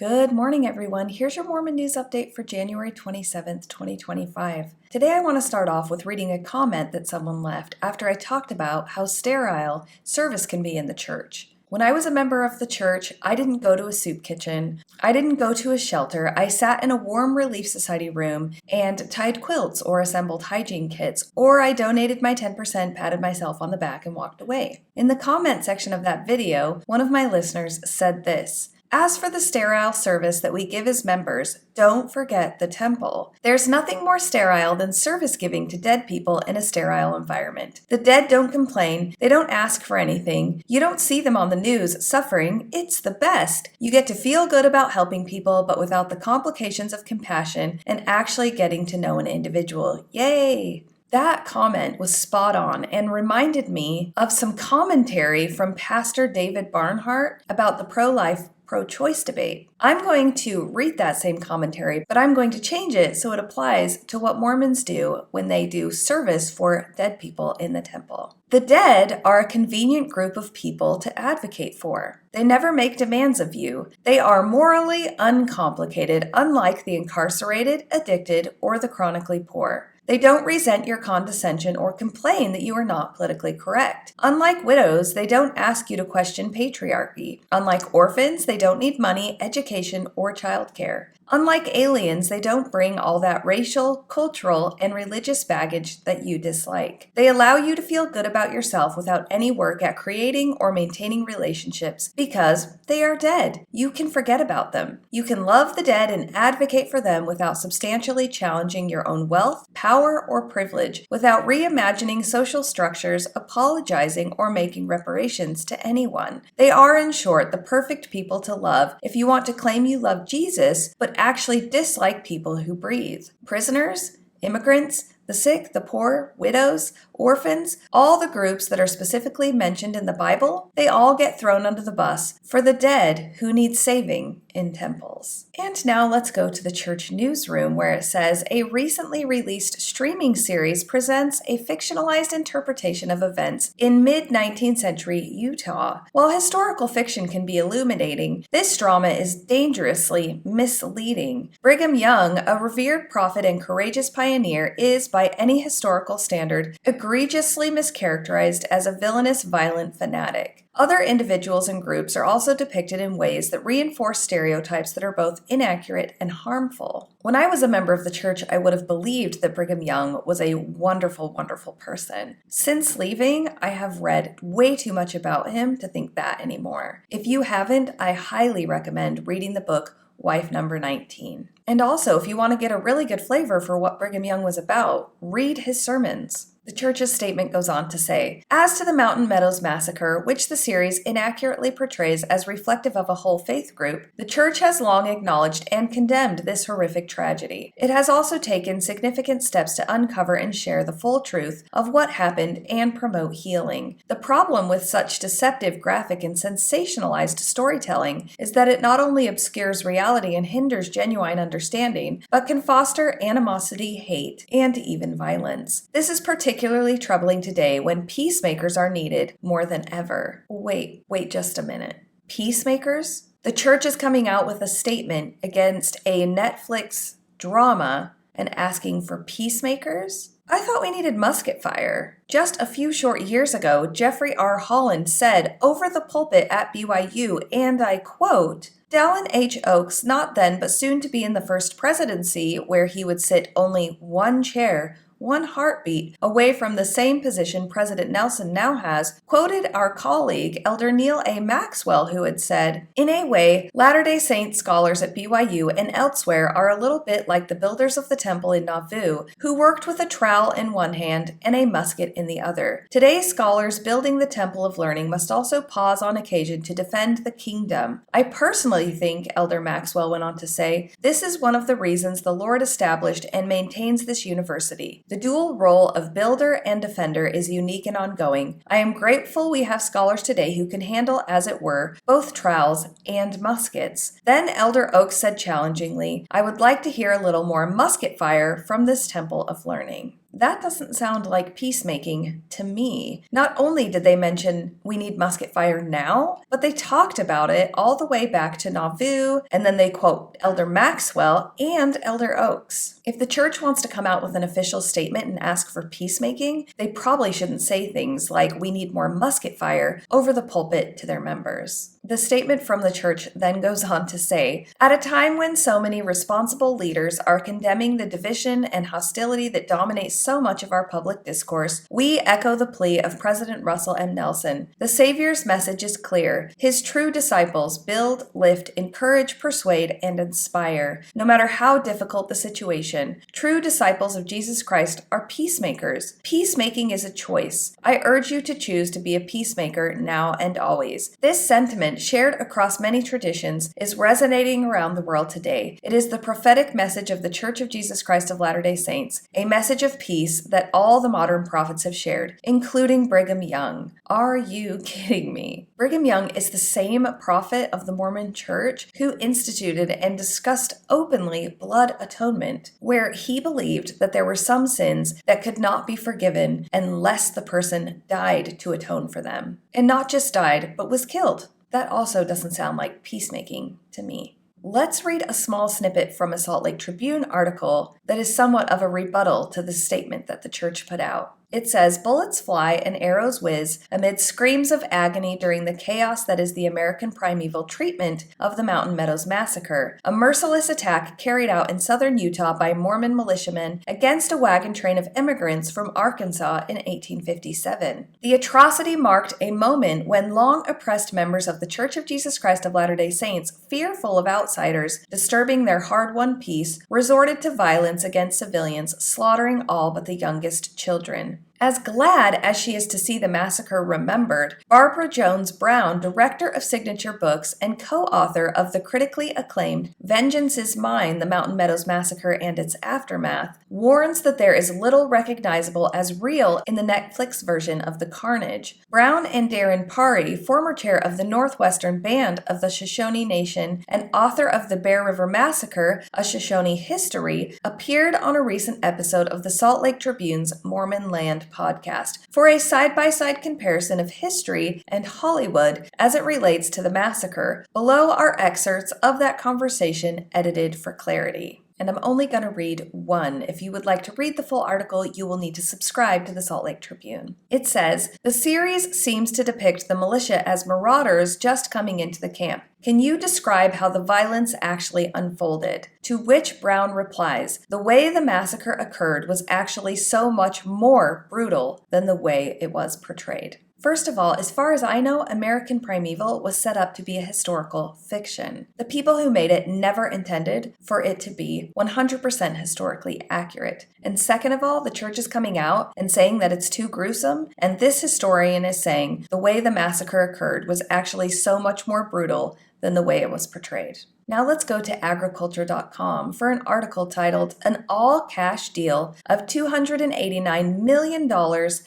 Good morning, everyone. Here's your Mormon news update for January 27th, 2025. Today I want to start off with reading a comment that someone left after I talked about how sterile service can be in the church. When I was a member of the church, I didn't go to a soup kitchen. I didn't go to a shelter. I sat in a warm Relief Society room and tied quilts or assembled hygiene kits, or I donated my 10%, patted myself on the back, and walked away. In the comment section of that video, one of my listeners said this: "As for the sterile service that we give as members, don't forget the temple. There's nothing more sterile than service giving to dead people in a sterile environment. The dead don't complain. They don't ask for anything. You don't see them on the news suffering. It's the best. You get to feel good about helping people, but without the complications of compassion and actually getting to know an individual. Yay!" That comment was spot on and reminded me of some commentary from Pastor David Barnhart about the pro-life, pro-choice debate. I'm going to read that same commentary, but I'm going to change it so it applies to what Mormons do when they do service for dead people in the temple. The dead are a convenient group of people to advocate for. They never make demands of you. They are morally uncomplicated, unlike the incarcerated, addicted, or the chronically poor. They don't resent your condescension or complain that you are not politically correct. Unlike widows, they don't ask you to question patriarchy. Unlike orphans, they don't need money, education, or childcare. Unlike aliens, they don't bring all that racial, cultural, and religious baggage that you dislike. They allow you to feel good about yourself without any work at creating or maintaining relationships because they are dead. You can forget about them. You can love the dead and advocate for them without substantially challenging your own wealth, power, or privilege, without reimagining social structures, apologizing, or making reparations to anyone. They are, in short, the perfect people to love if you want to claim you love Jesus, but actually dislike people who breathe. Prisoners, immigrants, the sick, the poor, widows, orphans, all the groups that are specifically mentioned in the Bible, they all get thrown under the bus for the dead who need saving in temples. And now let's go to the church newsroom where it says a recently released streaming series presents a fictionalized interpretation of events in mid-19th century Utah. While historical fiction can be illuminating, this drama is dangerously misleading. Brigham Young, a revered prophet and courageous pioneer, is, by any historical standard, egregiously mischaracterized as a villainous, violent fanatic. Other individuals and groups are also depicted in ways that reinforce stereotypes that are both inaccurate and harmful. When I was a member of the church, I would have believed that Brigham Young was a wonderful, wonderful person. Since leaving, I have read way too much about him to think that anymore. If you haven't, I highly recommend reading the book Wife Number 19. And also, if you want to get a really good flavor for what Brigham Young was about, read his sermons. The church's statement goes on to say, "As to the Mountain Meadows Massacre, which the series inaccurately portrays as reflective of a whole faith group, the church has long acknowledged and condemned this horrific tragedy. It has also taken significant steps to uncover and share the full truth of what happened and promote healing. The problem with such deceptive, graphic, and sensationalized storytelling is that it not only obscures reality and hinders genuine understanding, but can foster animosity, hate, and even violence. This is particularly troubling today when peacemakers are needed more than ever." Wait just a minute. Peacemakers? The church is coming out with a statement against a Netflix drama and asking for peacemakers? I thought we needed musket fire. Just a few short years ago, Jeffrey R. Holland said over the pulpit at BYU, and I quote, "Dallin H. Oaks, not then but soon to be in the first presidency, where he would sit only one chair, one heartbeat away from the same position President Nelson now has, quoted our colleague, Elder Neil A. Maxwell, who had said, 'In a way, Latter-day Saint scholars at BYU and elsewhere are a little bit like the builders of the temple in Nauvoo, who worked with a trowel in one hand and a musket in the other. Today's scholars building the temple of learning must also pause on occasion to defend the kingdom. I personally think,' Elder Maxwell went on to say, 'this is one of the reasons the Lord established and maintains this university. The dual role of builder and defender is unique and ongoing. I am grateful we have scholars today who can handle, as it were, both trowels and muskets.' Then Elder Oaks said challengingly, 'I would like to hear a little more musket fire from this temple of learning.'" That doesn't sound like peacemaking to me. Not only did they mention we need musket fire now, but they talked about it all the way back to Nauvoo, and then they quote Elder Maxwell and Elder Oaks. If the church wants to come out with an official statement and ask for peacemaking, they probably shouldn't say things like we need more musket fire over the pulpit to their members. The statement from the church then goes on to say, at a time when so many responsible leaders are condemning the division and hostility that dominates so much of our public discourse, we echo the plea of President Russell M. Nelson. The Savior's message is clear. His true disciples build, lift, encourage, persuade, and inspire. No matter how difficult the situation, true disciples of Jesus Christ are peacemakers. Peacemaking is a choice. I urge you to choose to be a peacemaker now and always. This sentiment, shared across many traditions, is resonating around the world today. It is the prophetic message of the Church of Jesus Christ of Latter-day Saints, a message of peace that all the modern prophets have shared, including Brigham Young. Are you kidding me? Brigham Young is the same prophet of the Mormon Church who instituted and discussed openly blood atonement, where he believed that there were some sins that could not be forgiven unless the person died to atone for them. And not just died, but was killed. That also doesn't sound like peacemaking to me. Let's read a small snippet from a Salt Lake Tribune article that is somewhat of a rebuttal to the statement that the church put out. It says, bullets fly and arrows whiz amid screams of agony during the chaos that is the American primeval treatment of the Mountain Meadows Massacre, a merciless attack carried out in southern Utah by Mormon militiamen against a wagon train of immigrants from Arkansas in 1857. The atrocity marked a moment when long-oppressed members of the Church of Jesus Christ of Latter-day Saints, fearful of outsiders disturbing their hard-won peace, resorted to violence against civilians, slaughtering all but the youngest children. As glad as she is to see the massacre remembered, Barbara Jones Brown, director of Signature Books and co-author of the critically acclaimed Vengeance is Mine, The Mountain Meadows Massacre and Its Aftermath, warns that there is little recognizable as real in the Netflix version of the carnage. Brown and Darren Parry, former chair of the Northwestern Band of the Shoshone Nation and author of the Bear River Massacre, A Shoshone History, appeared on a recent episode of the Salt Lake Tribune's Mormon Land podcast for a side-by-side comparison of history and Hollywood as it relates to the massacre. Below are excerpts of that conversation edited for clarity. And I'm only going to read one. If you would like to read the full article, you will need to subscribe to the Salt Lake Tribune. It says, the series seems to depict the militia as marauders just coming into the camp. Can you describe how the violence actually unfolded? To which Brown replies, the way the massacre occurred was actually so much more brutal than the way it was portrayed. First of all, as far as I know, American Primeval was set up to be a historical fiction. The people who made it never intended for it to be 100% historically accurate. And second of all, the church is coming out and saying that it's too gruesome, and this historian is saying the way the massacre occurred was actually so much more brutal than the way it was portrayed. Now let's go to agriculture.com for an article titled, An All-Cash Deal of $289 million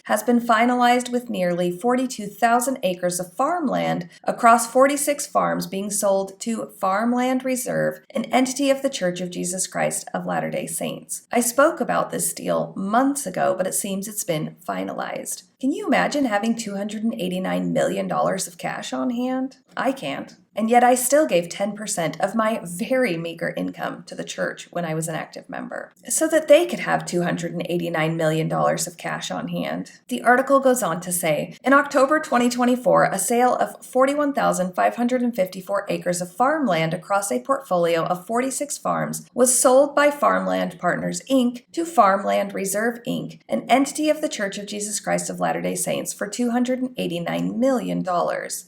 has been finalized with nearly 42,000 acres of farmland across 46 farms being sold to Farmland Reserve, an entity of the Church of Jesus Christ of Latter-day Saints. I spoke about this deal months ago, but it seems it's been finalized. Can you imagine having $289 million of cash on hand? I can't. And yet I still gave 10% of my very meager income to the church when I was an active member, so that they could have $289 million of cash on hand. The article goes on to say, in October 2024, a sale of 41,554 acres of farmland across a portfolio of 46 farms was sold by Farmland Partners, Inc. to Farmland Reserve, Inc., an entity of the Church of Jesus Christ of Latter-day Saints, for $289 million.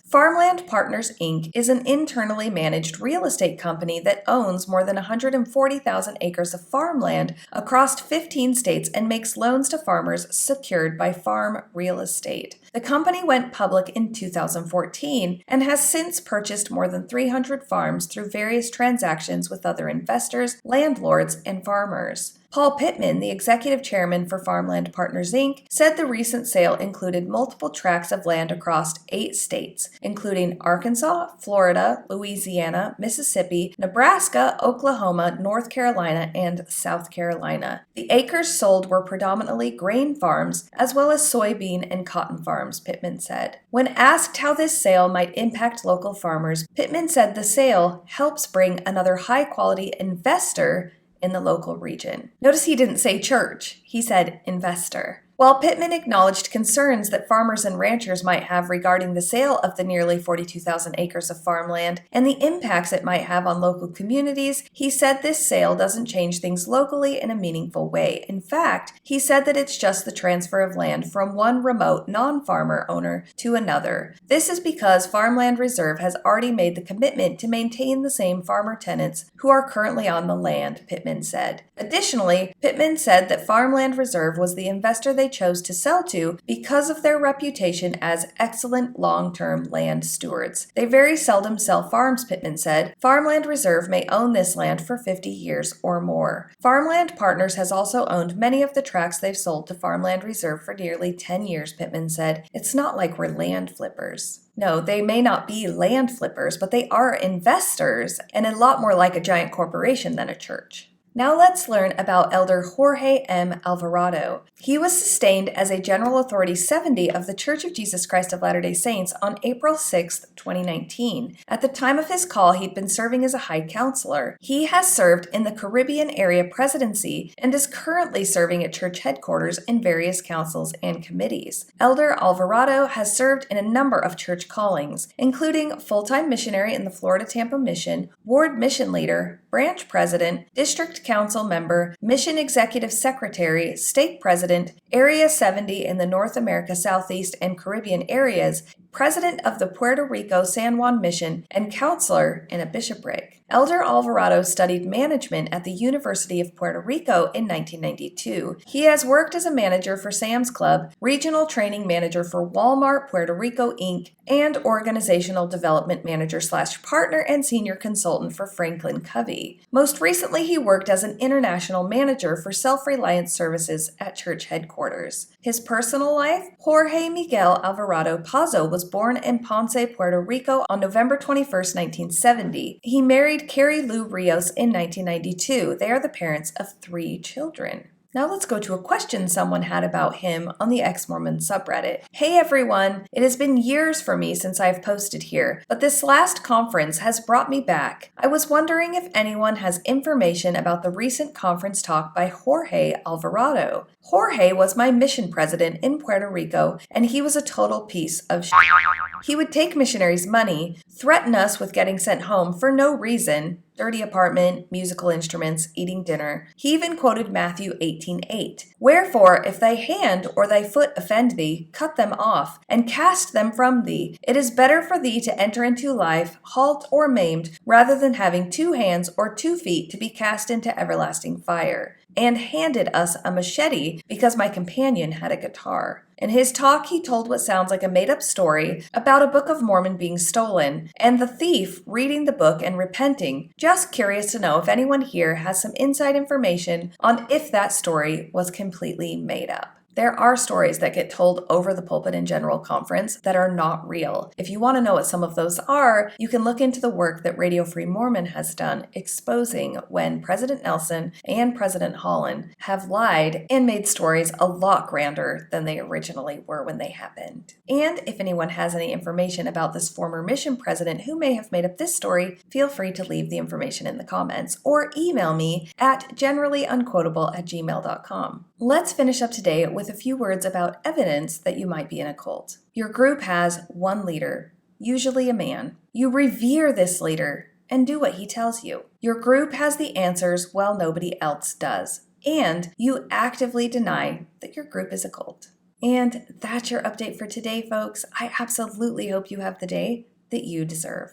Farmland Partners, Inc. is an internally managed real estate company that owns more than 140,000 acres of farmland across 15 states and makes loans to farmers secured by farm real estate. The company went public in 2014 and has since purchased more than 300 farms through various transactions with other investors, landlords, and farmers. Paul Pittman, the executive chairman for Farmland Partners, Inc., said the recent sale included multiple tracts of land across 8 states, including Arkansas, Florida, Florida, Louisiana, Mississippi, Nebraska, Oklahoma, North Carolina, and South Carolina. The acres sold were predominantly grain farms, as well as soybean and cotton farms, Pittman said. When asked how this sale might impact local farmers, Pittman said the sale helps bring another high-quality investor in the local region. Notice he didn't say church, he said investor. While Pittman acknowledged concerns that farmers and ranchers might have regarding the sale of the nearly 42,000 acres of farmland and the impacts it might have on local communities, he said this sale doesn't change things locally in a meaningful way. In fact, he said that it's just the transfer of land from one remote non-farmer owner to another. This is because Farmland Reserve has already made the commitment to maintain the same farmer tenants who are currently on the land, Pittman said. Additionally, Pittman said that Farmland Reserve was the investor they chose to sell to because of their reputation as excellent long-term land stewards. They very seldom sell farms, Pittman said. Farmland Reserve may own this land for 50 years or more. Farmland Partners has also owned many of the tracts they've sold to Farmland Reserve for nearly 10 years, Pittman said. It's not like we're land flippers. No, they may not be land flippers, but they are investors, and a lot more like a giant corporation than a church. Now let's learn about Elder Jorge M Alvarado. He was sustained as a General Authority 70 of the Church of Jesus Christ of Latter-day Saints on April 6, 2019. At the time of his call, he'd been serving as a High Counselor. He has served in the Caribbean Area Presidency and is currently serving at church headquarters in various councils and committees. Elder Alvarado has served in a number of church callings, including full-time missionary in the Florida Tampa Mission, ward mission leader, branch president, district council member, mission executive secretary, stake president, Area 70 in the North America, Southeast, and Caribbean areas, president of the Puerto Rico San Juan Mission, and counselor in a bishopric. Elder Alvarado studied management at the University of Puerto Rico in 1992. He has worked as a manager for Sam's Club, regional training manager for Walmart Puerto Rico Inc., and organizational development manager/partner and senior consultant for Franklin Covey. Most recently, he worked as an international manager for Self-Reliance Services at church headquarters. His personal life? Jorge Miguel Alvarado Pazzo was born in Ponce, Puerto Rico on November 21, 1970. He married Carrie Lou Rios in 1992. They are the parents of 3 children. Now let's go to a question someone had about him on the Ex-Mormon subreddit. Hey everyone, it has been years for me since I've posted here, but this last conference has brought me back. I was wondering if anyone has information about the recent conference talk by Jorge Alvarado. Jorge was my mission president in Puerto Rico, and he was a total piece of shit. He would take missionaries' money, threaten us with getting sent home for no reason, dirty apartment, musical instruments, eating dinner. He even quoted Matthew 18:8. Wherefore, if thy hand or thy foot offend thee, cut them off, and cast them from thee. It is better for thee to enter into life, halt or maimed, rather than having 2 hands or 2 feet to be cast into everlasting fire. And handed us a machete because my companion had a guitar. In his talk, he told what sounds like a made-up story about a Book of Mormon being stolen, and the thief reading the book and repenting. Just curious to know if anyone here has some inside information on if that story was completely made up. There are stories that get told over the pulpit and general conference that are not real. If you want to know what some of those are, you can look into the work that Radio Free Mormon has done exposing when President Nelson and President Holland have lied and made stories a lot grander than they originally were when they happened. And if anyone has any information about this former mission president who may have made up this story, feel free to leave the information in the comments or email me at generallyunquotable@gmail.com. Let's finish up today with a few words about evidence that you might be in a cult. Your group has one leader, usually a man. You revere this leader and do what he tells you. Your group has the answers while nobody else does. And you actively deny that your group is a cult. And that's your update for today, folks. I absolutely hope you have the day that you deserve.